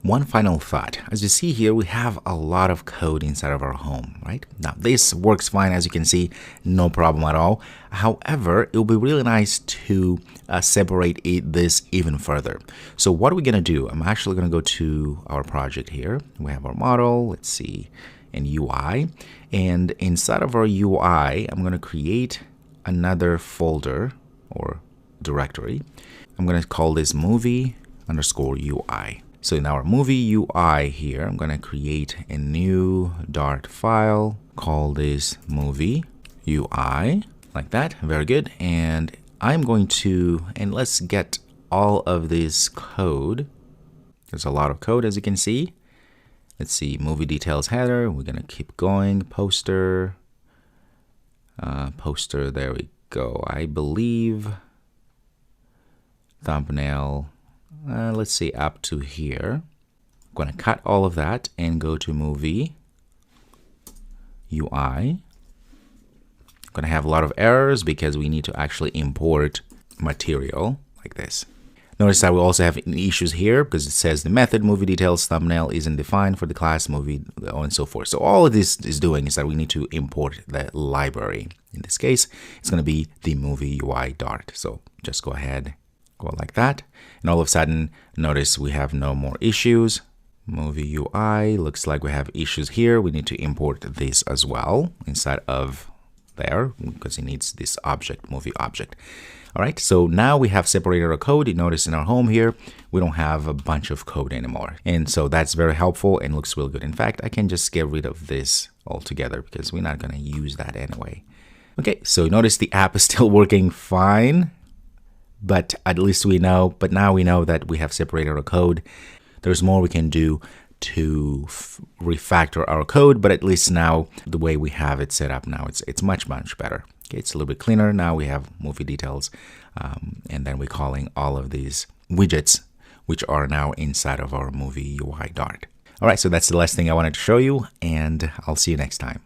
One final thought. As you see here, we have a lot of code inside of our home, right? Now, this works fine, as you can see, no problem at all. However, it will be really nice to separate this even further. So what are we going to do? I'm actually going to go to our project here. We have our model, let's see, and UI. And inside of our UI, I'm going to create another folder or directory. I'm going to call this movie_UI. So in our movie UI here, I'm going to create a new Dart file, call this movie UI, like that. Very good. And I'm going to, and let's get all of this code. There's a lot of code, as you can see. Let's see, movie details header. We're going to keep going. Poster, there we go. I believe thumbnail. Let's see, up to here. I'm going to cut all of that and go to movie UI. I'm going to have a lot of errors because we need to actually import material like this. Notice that we also have issues here because it says the method movie details thumbnail isn't defined for the class movie and so forth. So all of this is doing is that we need to import the library. In this case, it's going to be the movie UI Dart. So just go ahead, go like that. And all of a sudden, notice we have no more issues. Movie UI, looks like we have issues here. We need to import this as well inside of there because it needs this object, movie object. All right, so now we have separated our code. You notice in our home here, we don't have a bunch of code anymore. And so that's very helpful and looks real good. In fact, I can just get rid of this altogether because we're not going to use that anyway. Okay, so notice the app is still working fine, but at least we know, but now we know that we have separated our code. There's more we can do to refactor our code, but at least now the way we have it set up now, it's much better. Okay, it's a little bit cleaner. Now we have movie details, and then we're calling all of these widgets, which are now inside of our movie UI Dart. All right, so that's the last thing I wanted to show you, and I'll see you next time.